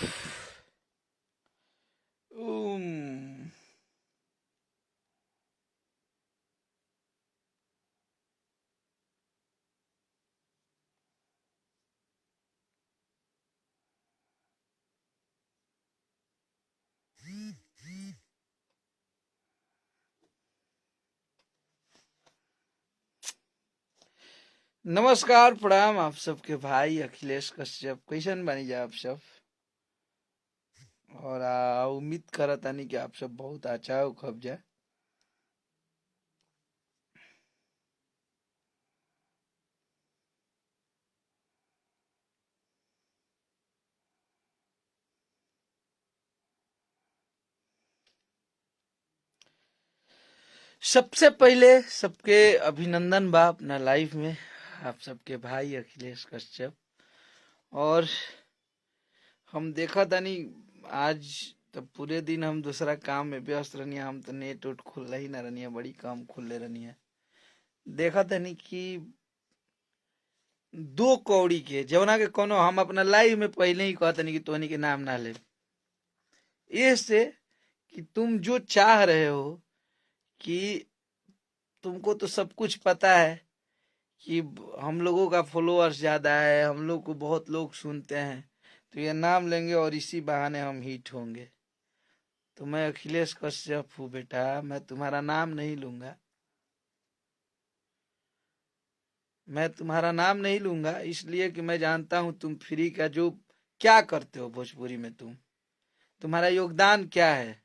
उम, नमस्कार प्रणाम आप सबके भाई अखिलेश कश्यप, कैसन बानी जा आप सब। और उम्मीद करतानी कि आप सब बहुत अच्छा हो खब जा। सबसे पहले सबके अभिनंदन बा अपना लाइफ में, आप सबके भाई अखिलेश कश्यप। और हम देखा तानी आज तो पूरे दिन हम दूसरा काम में व्यस्त रहनी, हम तो नेट उट खुल ही ना रहनी, बड़ी काम खुले रहनी है। देखा तानी कि दो कौड़ी के जवना के कोनो हम अपना लाइव में पहले ही कहतनी कि तोहनी के नाम ना ले, ये से कि तुम जो चाह रहे हो कि तुमको तो सब कुछ पता है कि हम लोगों का फॉलोअर्स ज्यादा है, हम लोग को बहुत लोग सुनते हैं, तो ये नाम लेंगे और इसी बहाने हम हिट होंगे। तो मैं अखिलेश कश्यप हूँ बेटा, मैं तुम्हारा नाम नहीं लूंगा, मैं तुम्हारा नाम नहीं लूंगा, इसलिए कि मैं जानता हूं तुम फ्री का जो क्या करते हो भोजपुरी में, तुम्हारा योगदान क्या है।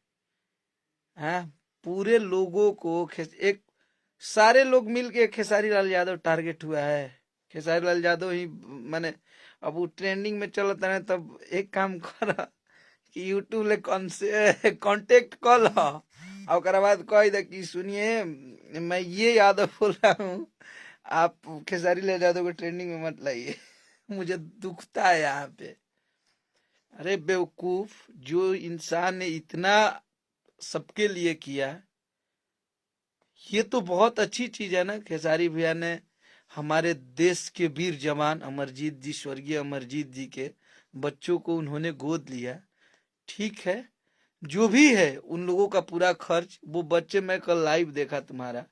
हैं? पूरे लोगों को एक सारे लोग मिलके खेसारी लाल यादव टारगेट हुआ है। खेसारी लाल यादव ही माने अब वो ट्रेंडिंग में चलता है, तब एक काम कर कि यूट्यूब ले कौन से कांटेक्ट कर लो और ओकरा बाद कह दे कि सुनिए मैं ये यादव बोल रहा हूँ, आप खेसारी लाल यादव को ट्रेंडिंग में मत लाइए। मुझे दुखता है यहाँ पे। अरे बेवकूफ, जो इंसान ने इतना सबके लिए किया, ये तो बहुत अच्छी चीज है ना। खेसारी भैया ने हमारे देश के वीर जवान अमरजीत जी, स्वर्गीय अमरजीत जी के बच्चों को उन्होंने गोद लिया। ठीक है, जो भी है उन लोगों का पूरा खर्च, वो बच्चे, मैं कल लाइव देखा तुम्हारा,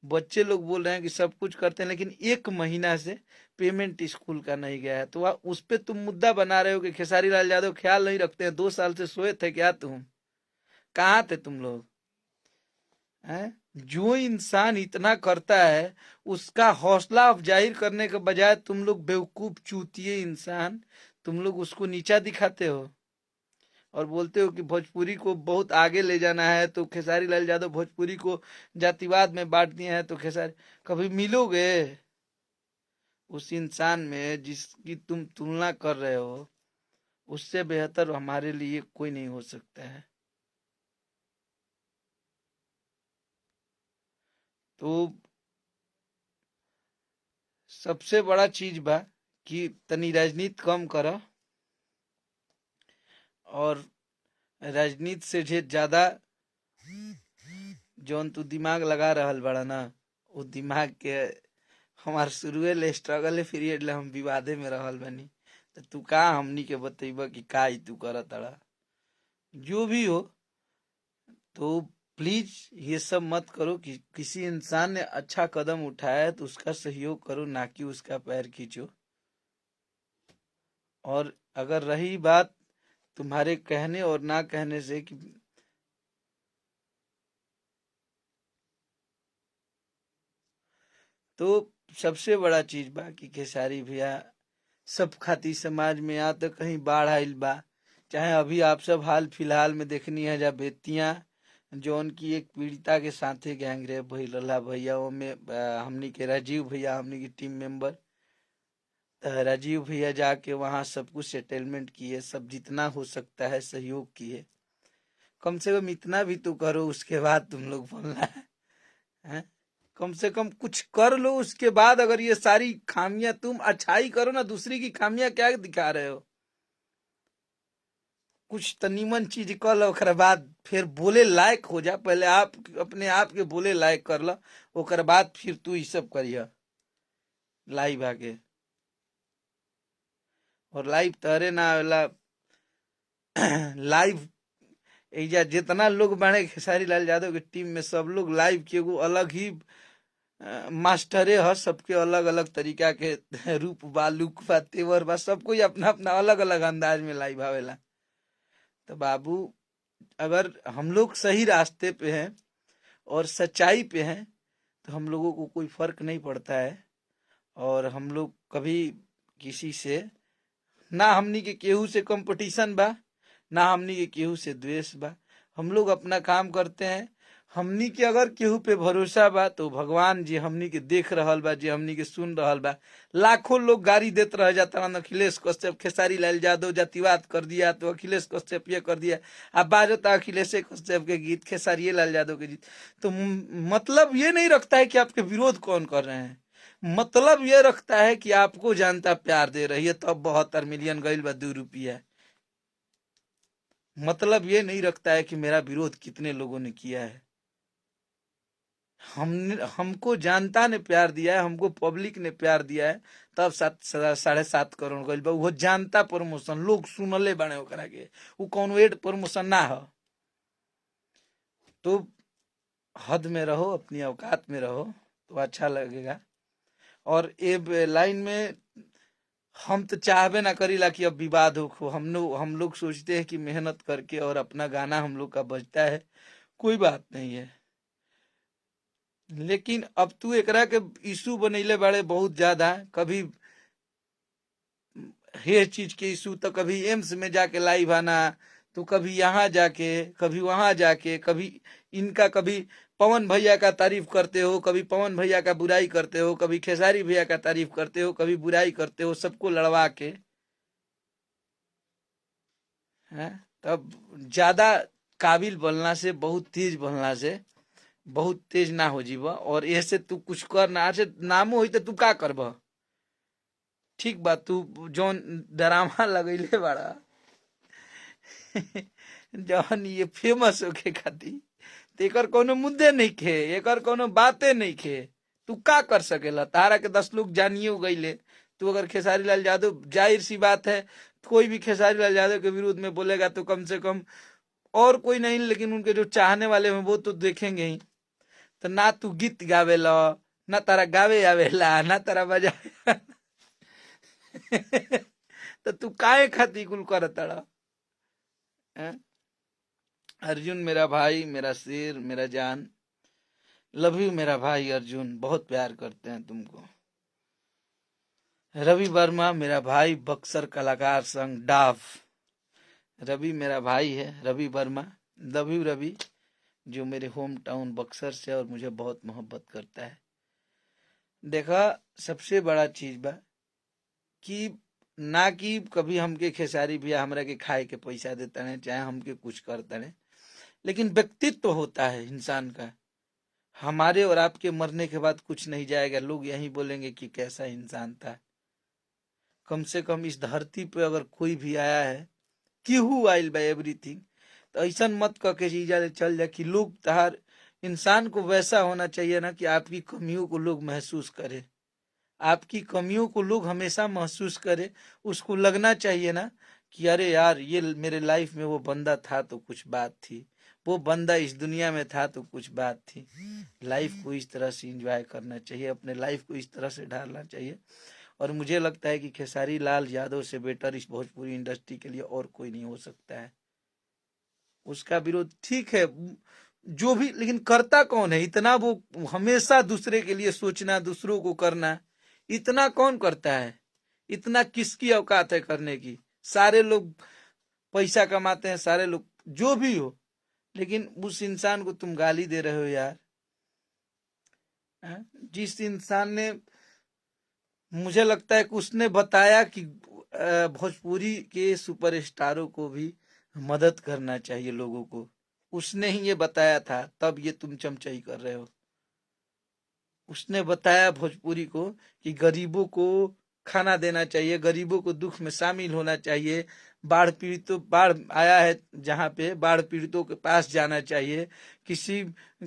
बच्चे लोग बोल रहे हैं कि सब कुछ करते हैं लेकिन एक महीना से पेमेंट स्कूल का नहीं गया है। तो उस पे तुम मुद्दा बना रहे हो कि खेसारी लाल यादव ख्याल नहीं रखते हैं। 2 साल से सोए थे क्या तुम? कहाँ थे तुम लोग? हैं? जो इंसान इतना करता है उसका हौसला अफजाई करने के बजाय तुम लोग बेवकूफ चूतिए इंसान, तुम लोग उसको नीचा दिखाते हो और बोलते हो कि भोजपुरी को बहुत आगे ले जाना है। तो खेसारी लाल यादव भोजपुरी को जातिवाद में बांट दिए हैं, तो खेसारी कभी मिलोगे उस इंसान में जिसकी तुम तुलना कर रहे हो? उससे बेहतर हमारे लिए कोई नहीं हो सकता है। तो सबसे बड़ा चीज बा कि तनी राजनीति कम कर, और राजनीति से ज्यादा जौन तू दिमाग लगा रहल बड़ा ना, वो दिमाग के हमार शुरुए ले स्ट्रगल पीरियड ले हम विवादे में रहल बनी। तो तू का हमनी के बतैबा कि का ई तू करत तड़ा? जो भी हो, तो प्लीज ये सब मत करो कि किसी इंसान ने अच्छा कदम उठाया है तो उसका सहयोग करो, ना कि उसका पैर खींचो। और अगर रही बात तुम्हारे कहने और ना कहने से कि, तो सबसे बड़ा चीज बा कि खेसारी भैया सब खाती समाज में या तो कहीं बाढ़ आइल बा, चाहे अभी आप सब हाल फिलहाल में देखनी है जा बेतियां जौन की एक पीड़िता के साथे गैंग रेप भइल रहा भैया, में हमनी के राजीव भैया, हमनी की टीम मेंबर राजीव भैया जाके वहां सब कुछ सेटलमेंट किए, सब जितना हो सकता है सहयोग किए। कम से कम इतना भी तो करो, उसके बाद तुम लोग बोलना है। कम से कम कुछ कर लो उसके बाद। अगर ये सारी खामियां, तुम अच्छाई करो ना, दूसरी की खामियां क्या दिखा रहे हो? कुछ तनीमन चीज कर लो, ओकर बाद फिर बोले लायक हो जा। पहले आप अपने आप के बोले लायक कर लो, ओकर बाद फिर तू ये सब करिया लाइव आके। और लाइव तहरे ना आवेला लाइव एजा जितना लोग बने खेसारी लाल यादव के टीम में, सब लोग लाइव के एगो अलग ही मास्टरे ह। सबके अलग अलग तरीका के रूप बा, लुक बा, तेवर बा, सब कोई अपना अपना अलग अलग अंदाज में लाइव आवेला। तो बाबू, अगर हम लोग सही रास्ते पे हैं और सच्चाई पे हैं तो हम लोगों को कोई फर्क नहीं पड़ता है। और हम लोग कभी किसी से ना, हमनी के केहू से कंपटीशन बा, ना हमनी के केहू से द्वेष बा। हम लोग अपना काम करते हैं। हमनी के अगर केहू पे भरोसा बा तो भगवान जी हमनी के देख रहल बा, जी हमनी के सुन रहल बा। लाखों लोग गाड़ी देते रह जाता, अखिलेश कश्यप खेसारी लाल यादव जातिवाद कर दिया तो अखिलेश कश्यप ये कर दिया। अब बाजता अखिलेश कश्यप के गीत, खेसारी लाल यादव के गीत। तो मतलब ये नहीं रखता है कि आपके विरोध कौन कर रहे हैं, मतलब ये रखता है कि आपको जानता प्यार दे रही है, तब 72 मिलियन गईल बा 2 रुपया। मतलब ये नहीं रखता है कि मेरा विरोध कितने लोगों ने किया है। हमको जनता ने प्यार दिया है, हमको पब्लिक ने प्यार दिया है, तब 7.5 करोड़ गईल बा। वो जनता प्रमोशन, लोग सुनले बने ओकरा के, वो कौन एड प्रमोशन ना हो। तो हद में रहो, अपनी औकात में रहो तो अच्छा लगेगा। और ये लाइन में हम तो चाहबे ना करीला कि अब विवाद हो। हम लोग सोचते हैं कि मेहनत करके और अपना गाना हम लोग का बजता है, कोई बात नहीं है। लेकिन अब तू एकरा के इशू बनैले बाड़े बहुत ज्यादा। कभी ये चीज के इशू तो कभी एम्स में जाके लाइव आना, तो कभी यहाँ जाके, कभी वहां जाके, कभी इनका, कभी पवन भैया का तारीफ करते हो, कभी पवन भैया का बुराई करते हो, कभी खेसारी भैया का तारीफ करते हो, कभी बुराई करते हो, सबको लड़वा के है। तब ज्यादा काबिल बनला से, बहुत तेज बनला से बहुत तेज ना हो जीवा। और ऐसे तू कुछ कर ना, ऐसे नामो होई तो तू का करब। ठीक बा, तू जौन ड्रामा लगैले बाड़ा जौन ये फेमस होके खाती, तो एकर कोनो मुद्दे नहीं खे, एकर कोनो बातें नहीं खे। तू का कर सकेला, तारा के 10 लोग जानिए गईले। तू अगर खेसारी लाल यादव, जाहिर सी बात है, कोई भी खेसारी लाल यादव के विरोध में बोलेगा तो कम से कम, और कोई नहीं लेकिन उनके जो चाहने वाले हैं वो तो देखेंगे ही। तो ना तू गीत गावेला, ना तारा गावे आवेला, ना तारा बजा तो तू काहे खाती कुल करतड़ा। अर्जुन मेरा भाई, मेरा शेर, मेरा जान, लव यू मेरा भाई अर्जुन, बहुत प्यार करते हैं तुमको। रवि वर्मा मेरा भाई, बक्सर कलाकार संघ डाव। रवि मेरा भाई है, रवि वर्मा, लव यू रवि, जो मेरे होम टाउन बक्सर से और मुझे बहुत मोहब्बत करता है। देखा, सबसे बड़ा चीज बा कि ना कि कभी हमके खेसारी भैया हमरा के खाए के पैसा देता है, चाहे हमके कुछ करता है, लेकिन व्यक्तित्व तो होता है इंसान का। हमारे और आपके मरने के बाद कुछ नहीं जाएगा, लोग यही बोलेंगे कि कैसा इंसान था। कम से कम इस धरती पे अगर कोई भी आया है, केहू आइल बाय एवरीथिंग, तो ऐसा मत कह के चीजा चल जाए कि लोग तहार, इंसान को वैसा होना चाहिए ना कि आपकी कमियों को लोग महसूस करे, आपकी कमियों को लोग हमेशा महसूस करे। उसको लगना चाहिए ना कि अरे यार, ये मेरे लाइफ में वो बंदा था तो कुछ बात थी, वो बंदा इस दुनिया में था तो कुछ बात थी। लाइफ को इस तरह से एंजॉय करना चाहिए, अपने लाइफ को इस तरह से ढालना चाहिए। और मुझे लगता है कि खेसारी लाल यादव से बेटर इस भोजपुरी इंडस्ट्री के लिए और कोई नहीं हो सकता है। उसका विरोध ठीक है जो भी, लेकिन करता कौन है इतना? वो हमेशा दूसरे के लिए सोचना, दूसरों को करना, इतना कौन करता है? इतना किसकी औकात है करने की? सारे लोग पैसा कमाते हैं, सारे लोग जो भी हो, लेकिन उस इंसान को तुम गाली दे रहे हो यार। जिस इंसान ने, मुझे लगता है कि उसने बताया कि भोजपुरी के सुपरस्टारों को भी मदद करना चाहिए लोगों को, उसने ही ये बताया था, तब ये तुम चमचाई कर रहे हो। उसने बताया भोजपुरी को कि गरीबों को खाना देना चाहिए, गरीबों को दुख में शामिल होना चाहिए, बाढ़ पीड़ितों, बाढ़ आया है जहाँ पे, बाढ़ पीड़ितों के पास जाना चाहिए, किसी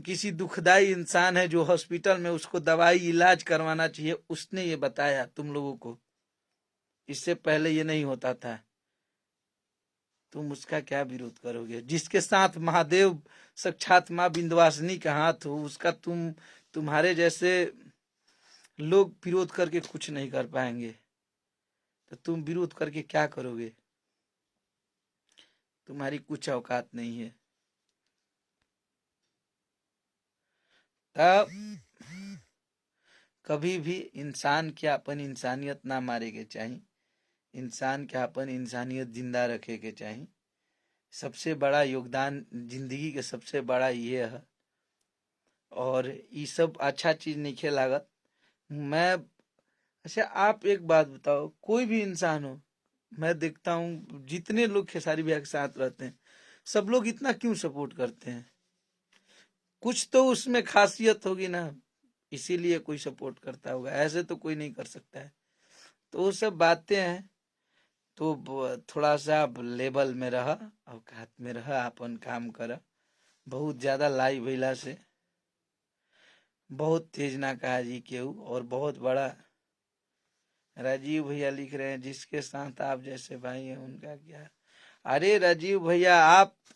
किसी दुखदाई इंसान है जो हॉस्पिटल में, उसको दवाई इलाज करवाना चाहिए। उसने ये बताया तुम लोगों को, इससे पहले ये नहीं होता था। तुम उसका क्या विरोध करोगे? जिसके साथ महादेव साक्षात माँ विंध्यवासिनी का हाथ हो, उसका तुम्हारे जैसे लोग विरोध करके कुछ नहीं कर पाएंगे, तो तुम विरोध करके क्या करोगे? तुम्हारी कुछ औकात नहीं है। तब कभी भी इंसान के अपन इंसानियत ना मारे के चाहिए, इंसान के अपन इंसानियत जिंदा रखे के चाहिए। सबसे बड़ा योगदान जिंदगी के सबसे बड़ा ये है। और ये सब अच्छा चीज नहीं खे लागत। मैं अच्छा, आप एक बात बताओ, कोई भी इंसान हो, मैं देखता हूँ जितने लोग खेसारी भैया के साथ रहते हैं, सब लोग इतना क्यों सपोर्ट करते हैं? कुछ तो उसमें खासियत होगी ना, इसीलिए कोई सपोर्ट करता होगा, ऐसे तो कोई नहीं कर सकता है। तो वो सब बातें हैं। तो थोड़ा सा लेवल में रह, औकात में रह, अपन काम कर। बहुत ज्यादा लाइव भइला से बहुत तेज ना कहा जी केहू। और बहुत बड़ा राजीव भैया लिख रहे हैं, जिसके साथ आप जैसे भाई हैं उनका क्या? अरे राजीव भैया,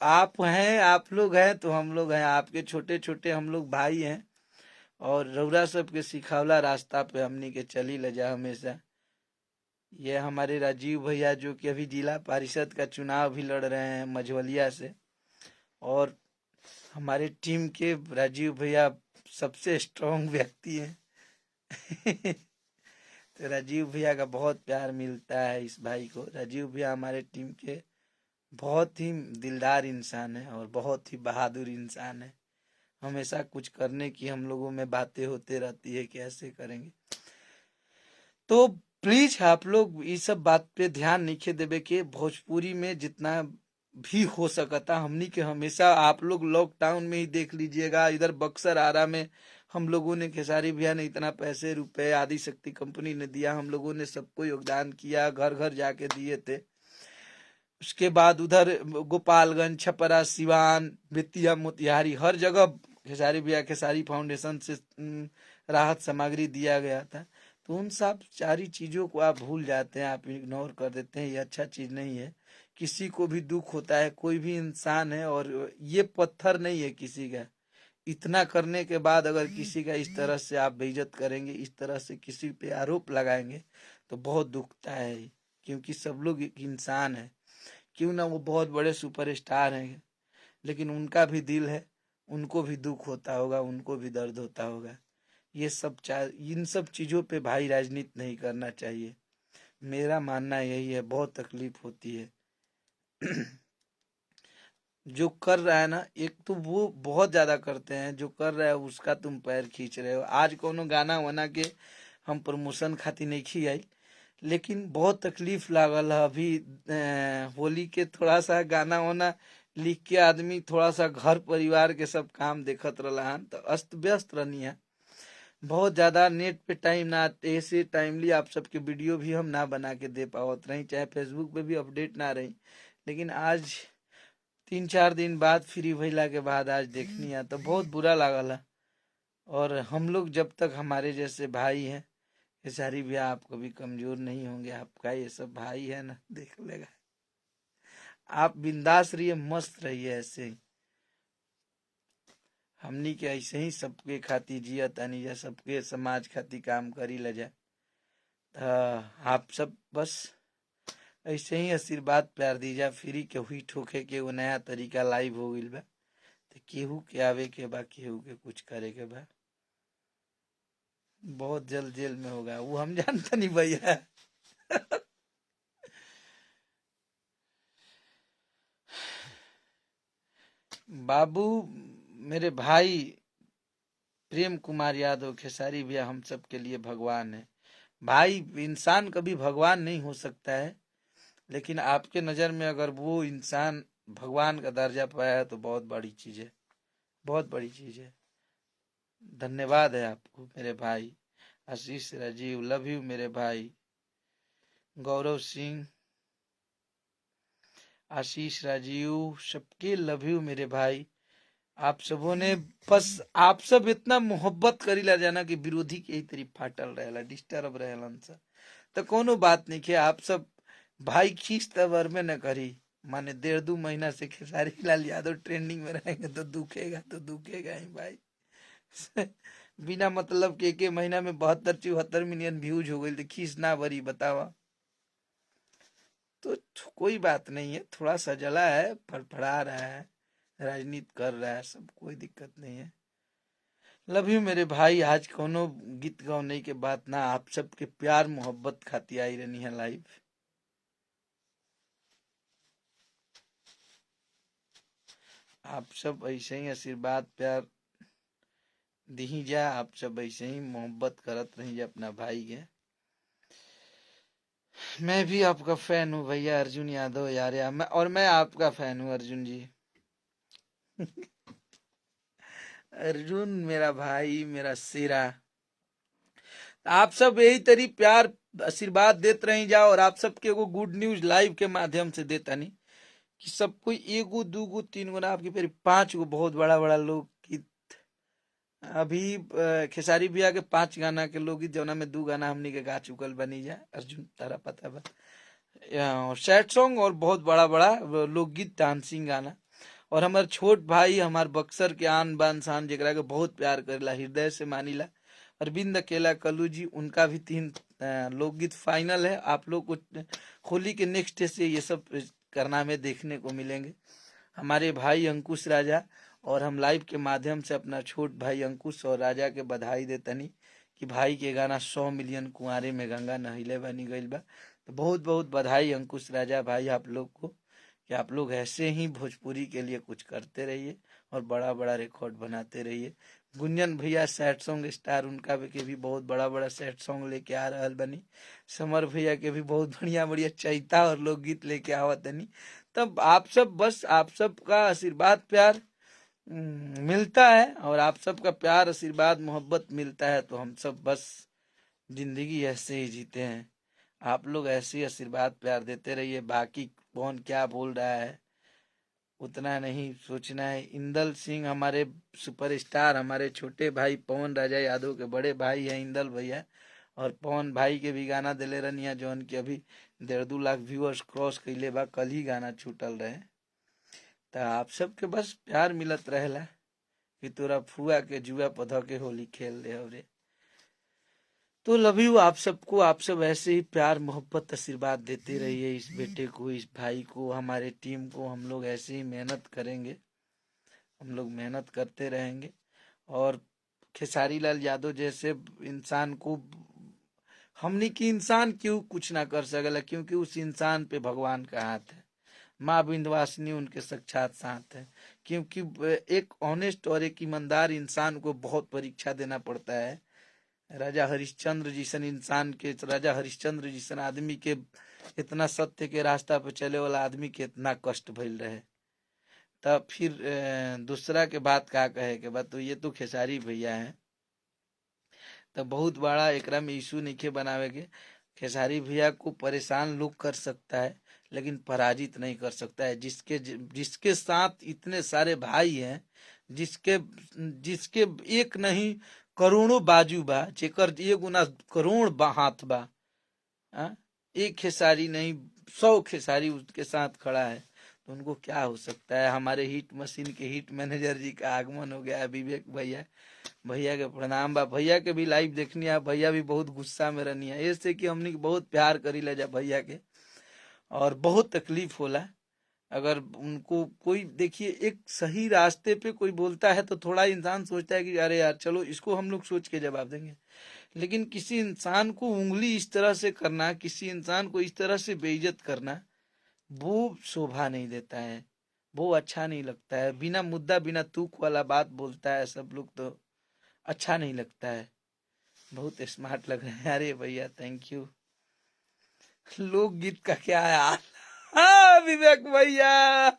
आप हैं, आप लोग हैं तो हम लोग हैं, आपके छोटे छोटे हम लोग भाई हैं। और रउरा सब के सिखावला रास्ता पे हमनी के चली ले जा हमेशा। ये हमारे राजीव भैया जो कि अभी जिला परिषद का चुनाव भी लड़ रहे हैं मझवलिया से। और हमारे टीम के राजीव भैया सबसे स्ट्रॉन्ग व्यक्ति हैं। तो राजीव भैया का बहुत प्यार मिलता है इस भाई को। राजीव भैया हमारे टीम के बहुत ही दिलदार इंसान है और बहुत ही बहादुर इंसान है। हमेशा कुछ करने की हम लोगों में बातें होते रहती है कि ऐसे करेंगे। तो प्लीज आप लोग ये सब बात पे ध्यान नहीं देवे के। भोजपुरी में जितना भी हो सकता हमनी के हमेशा, आप लोग लॉकडाउन में ही देख लीजिएगा, इधर बक्सर आरा में हम लोगों ने, खेसारी भैया ने इतना पैसे रुपए आदि शक्ति कंपनी ने दिया, हम लोगों ने सबको योगदान किया, घर घर जाके दिए थे। उसके बाद उधर गोपालगंज, छपरा, सिवान, बेतिया, मोतिहारी, हर जगह खेसारी भैया खेसारी फाउंडेशन से राहत सामग्री दिया गया था। तो उन सब सारी चीजों को आप भूल जाते हैं, आप इग्नोर कर देते हैं। ये अच्छा चीज नहीं है। किसी को भी दुख होता है, कोई भी इंसान है, और ये पत्थर नहीं है किसी का। इतना करने के बाद अगर किसी का इस तरह से आप बेइज्जत करेंगे, इस तरह से किसी पे आरोप लगाएंगे, तो बहुत दुखता है। क्योंकि सब लोग एक इंसान है। क्यों ना वो बहुत बड़े सुपरस्टार हैं, लेकिन उनका भी दिल है, उनको भी दुख होता होगा, उनको भी दर्द होता होगा। ये सब इन सब चीजों पे भाई राजनीति नहीं करना चाहिए। मेरा मानना यही है। बहुत तकलीफ होती है। जो कर रहा है ना, एक तो वो बहुत ज्यादा करते हैं, जो कर रहा है उसका तुम पैर खींच रहे हो। आज कोनो गाना वाना के हम प्रमोशन खातिर नहीं खी आई, लेकिन बहुत तकलीफ लागल है। अभी होली के थोड़ा सा गाना वाना लिख के आदमी थोड़ा सा घर परिवार के सब काम देखत रहा हन, तो अस्त व्यस्त रहनी है। बहुत ज्यादा नेट पे टाइम ना, ऐसे टाइमली आप सबके वीडियो भी हम ना बना के दे पावत रही, चाहे फेसबुक पे भी अपडेट ना रही। लेकिन आज 3-4 दिन बाद फ्री भइला के बाद आज देखनी है तो बहुत बुरा लागल है। और हम लोग जब तक हमारे जैसे भाई हैं, खेसारी भैया आप कभी कमजोर नहीं होंगे, आपका ये सब भाई है ना, देख लेगा। आप बिंदास रहिए, मस्त रहिए ऐसे ही। हमनी के ऐसे ही सबके खातिर जिया तानी जा, सबके समाज खातिर काम करी ल जा। आप सब बस ऐसे ही आशीर्वाद प्यार दीजा। फ्री के हुई ठोके के वो नया तरीका लाइव हो गइल बा, तो केहू के आवे के बा, केहू के कुछ करे के बा। बहुत जल्द जेल में होगा वो, हम जानता नहीं भैया। बाबू, मेरे भाई प्रेम कुमार यादव खेसारी भैया हम सब के लिए भगवान है। भाई, इंसान कभी भगवान नहीं हो सकता है, लेकिन आपके नज़र में अगर वो इंसान भगवान का दर्जा पाया है तो बहुत बड़ी चीज़ है, बहुत बड़ी चीज़ है। धन्यवाद है आपको मेरे भाई। आशीष राजीव, लव यू मेरे भाई। गौरव सिंह, आशीष राजीव, सबके लव यू मेरे भाई। आप सबों ने बस, आप सब इतना मोहब्बत करीला जाना कि विरोधी के ही तरफ फाटल रहेला, डिस्टर्ब रहेलन सा, तो कोनो बात नहीं के। आप सब भाई खींच तबर में न करी, माने 1.5-2 महीना से खेसारी लाल यादव ट्रेंडिंग में रहेंगे तो दुखेगा ही भाई। बिना मतलब के 1 महीना में 72-74 मिलियन व्यूज हो गई तो खींच ना भरी बतावा। तो कोई बात नहीं है, थोड़ा सा जला है, फड़फड़ा रहा है, राजनीति कर रहा है, सब कोई दिक्कत नहीं है। लव यू मेरे भाई। आज कोनो गीत गौने के बात ना, आप सबके प्यार मोहब्बत खाती आई रहनी है लाइव। आप सब ऐसे ही आशीर्वाद प्यार दी जा, आप सब ऐसे ही मोहब्बत करत रही जा अपना भाई के। मैं भी आपका फैन हूँ भैया अर्जुन यादव यार, मैं आपका फैन हूँ अर्जुन जी। अर्जुन मेरा भाई, मेरा सिरा। आप सब यही तरी प्यार आशीर्वाद देते रही जाओ, और आप सबके एगो गुड न्यूज लाइव के माध्यम से देता नहीं कि सब कोई 1 2 3 ना आपकी फिर 5 बहुत बड़ा बड़ा लोग गीत। अभी खेसारी भैया के 5 गाना के लोकगीत जौना में 2 गाना हमनी के गा चुकल बनी जा अर्जुन, तारा पता बा। सैड सॉन्ग और बहुत बड़ा बड़ा लोकगीत डांसिंग गाना। और हमार छोट भाई, हमार बक्सर के आन बान शान, जेकरा के बहुत प्यार करेला, हृदय से मानीला, अरविंद अकेला कल्लू जी, उनका भी 3 लोकगीत फाइनल है। आप लोग को होली के नेक्स्ट डे से ये सब करना में देखने को मिलेंगे। हमारे भाई अंकुश राजा, और हम लाइव के माध्यम से अपना छोट भाई अंकुश और राजा के बधाई देतनी कि भाई के गाना 100 मिलियन कुंवारे में गंगा नहिले बनी गईल बा। तो बहुत बहुत बधाई अंकुश राजा भाई आप लोग को, कि आप लोग ऐसे ही भोजपुरी के लिए कुछ करते रहिए और बड़ा बड़ा रिकॉर्ड बनाते रहिए। गुंजन भैया सैड सॉन्ग स्टार, उनका भी के भी बहुत बड़ा बड़ा सैड सॉन्ग लेके आ रहल बनी। समर भैया के भी बहुत बढ़िया बढ़िया चैता और लोकगीत लेके आवत तनी। तब आप सब, बस आप सबका आशीर्वाद प्यार मिलता है, और आप सबका प्यार आशीर्वाद मोहब्बत मिलता है, तो हम सब बस जिंदगी ऐसे ही जीते हैं। आप लोग ऐसे ही आशीर्वाद प्यार देते रहिए। बाकी कौन क्या बोल रहा है उतना नहीं सोचना है। इंदल सिंह हमारे सुपरस्टार, हमारे छोटे भाई पवन राजा यादव के बड़े भाई हैं इंदल भैया, और पवन भाई के भी गाना दिले रहनिया जौन की अभी 1.5-2 लाख व्यूअर्स क्रॉस कैले बा, कल ही गाना छूटल रहे। तो आप सबके बस प्यार मिलत रहेला कि तोरा फुआ के जुआ पौधा के होली खेल दे रे। तो लव यू आप सबको। आप सब ऐसे ही प्यार मोहब्बत आशीर्वाद देते रहिए इस बेटे को, इस भाई को, हमारे टीम को। हम लोग ऐसे ही मेहनत करेंगे, हम लोग मेहनत करते रहेंगे। और खेसारी लाल यादव जैसे इंसान को हमने की इंसान क्यों कुछ ना कर सकेला, क्योंकि उस इंसान पे भगवान का हाथ है, माँ विंध्यवासिनी उनके साक्षात साथ है। क्योंकि एक ऑनेस्ट और एक ईमानदार इंसान को बहुत परीक्षा देना पड़ता है। राजा हरिश्चंद्र जैसन इंसान के, राजा हरिश्चंद्र जैसन आदमी के, इतना सत्य के रास्ता पे चले वाला आदमी के इतना कष्ट भइल रहे। तब फिर दूसरा के बात का कहे के बाद, तो ये तो खेसारी भैया है, तो बहुत बड़ा एकरा में इशू नहीं बनावे के। खेसारी भैया को परेशान लोग कर सकता है, लेकिन पराजित नहीं कर सकता है। जिसके जिसके साथ इतने सारे भाई हैं, जिसके जिसके एक नहीं करोड़ों बाजू बा, जेकर 1 गुना करोड़ हाथ बा, एक खेसारी नहीं 100 खेसारी उसके साथ खड़ा है, तो उनको क्या हो सकता है। हमारे हिट मशीन के हिट मैनेजर जी का आगमन हो गया है, विवेक भैया। भैया के प्रणाम बा। भैया के भी लाइव देखनी है, भैया भी बहुत गुस्सा में रहनी है, ऐसे कि हमने बहुत प्यार करी ले जा भैया के, और बहुत तकलीफ होला अगर उनको कोई, देखिए एक सही रास्ते पे कोई बोलता है तो थोड़ा इंसान सोचता है कि अरे यार चलो इसको हम लोग सोच के जवाब देंगे, लेकिन किसी इंसान को उंगली इस तरह से करना, किसी इंसान को इस तरह से बेइज्जत करना, वो शोभा नहीं देता है, वो अच्छा नहीं लगता है। बिना मुद्दा बिना तुक वाला बात बोलता है सब लोग, तो अच्छा नहीं लगता है। बहुत स्मार्ट लग रहे हैं। अरे भैया थैंक यू। लोकगीत का क्या है हाल? हाँ विवेक भैया,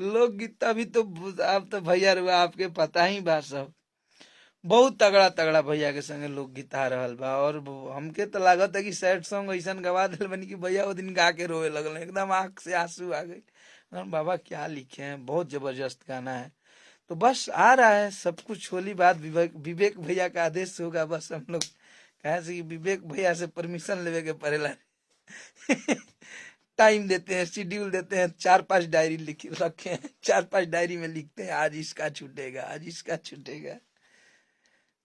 लोकगीत अभी तो आप तो भैया रुआ आपके पता ही बा सब। बहुत तगड़ा तगड़ा भैया के संगे लोकगीत आ रहल बा, और हमके तो लागत है कि सैड सॉन्ग ऐसा गवा दिल बनी कि भैया वो दिन गा के रोए लगल, एकदम आंख से आंसू आ गई। बाबा क्या लिखे हैं, बहुत जबरदस्त गाना है। तो बस आ रहा है सब कुछ, होली बाद विवेक भैया का आदेश होगा, बस हम लोग कहे से कि विवेक भैया से परमिशन लेवे के पड़ेला। टाइम देते हैं, शेड्यूल देते हैं, 4-5 डायरी लिख रखे हैं, 4-5 डायरी में लिखते हैं आज इसका छूटेगा, आज इसका छूटेगा।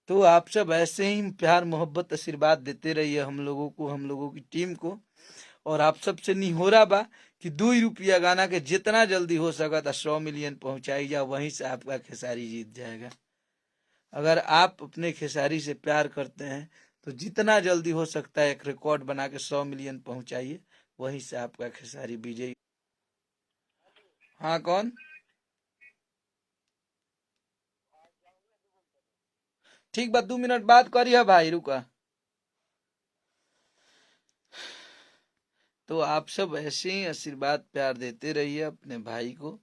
तो आप सब ऐसे ही प्यार मोहब्बत आशीर्वाद देते रहिए हम लोगों को, हम लोगों की टीम को। और आप सबसे निहोरा बा कि 2 रुपया गाना के जितना जल्दी हो सका था 100 मिलियन पहुंचाई जा, वहीं से आपका खेसारी जीत जाएगा। अगर आप अपने खेसारी से प्यार करते हैं तो जितना जल्दी हो सकता है एक रिकॉर्ड बना के 100 मिलियन पहुंचाइए, वहीं से आपका खेसारी विजयी। हाँ कौन? ठीक बा, 2 मिनट बात करिए भाई, रुका। तो आप सब ऐसे ही आशीर्वाद प्यार देते रहिए अपने भाई को।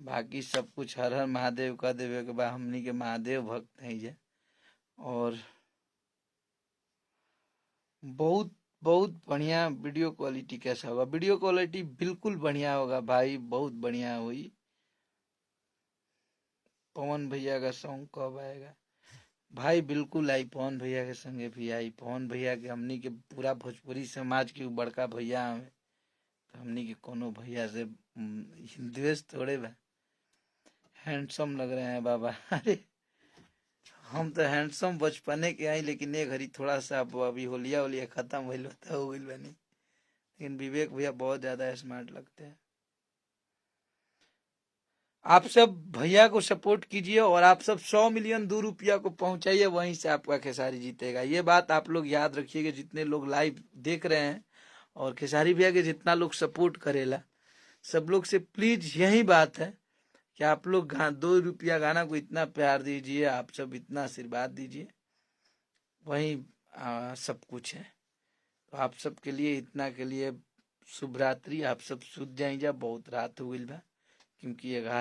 बाकी सब कुछ हर हर महादेव का देवे के बाद हमनी के महादेव भक्त हैं ये। और बहुत बहुत बढ़िया वीडियो क्वालिटी कैसा होगा? वीडियो क्वालिटी बिल्कुल बढ़िया होगा भाई, बहुत बढ़िया हुई। पवन भैया का सॉन्ग कब आएगा? भाई बिल्कुल आई, पवन भैया के संगे भी आई। पवन भैया के हमनी के पूरा भोजपुरी समाज के बड़का भैया हमें, तो हमनी के कोनो भैया से द्वेष थोड़े बा। हैंडसम लग रहे हैं बाबा। अरे हम तो हैंडसम बचपने के आई, लेकिन ये घड़ी थोड़ा सा अभी होलिया होलिया खत्म हो गई बनी। लेकिन विवेक भैया बहुत ज्यादा स्मार्ट लगते हैं। आप सब भैया को सपोर्ट कीजिए और आप सब 100 मिलियन 2 रुपया को पहुंचाइए, वहीं से आपका खेसारी जीतेगा। ये बात आप लोग याद रखिएगा, जितने लोग लाइव देख रहे हैं और खेसारी भैया के जितना लोग सपोर्ट करेला, सब लोग से प्लीज यही बात है कि आप लोग 2 रुपया गाना को इतना प्यार दीजिए, आप सब इतना आशीर्वाद दीजिए, वही सब कुछ है। तो आप सब के लिए इतना के लिए शुभ रात्रि। आप सब सूत जाइए, बहुत रात हो गई बा, क्योंकि 11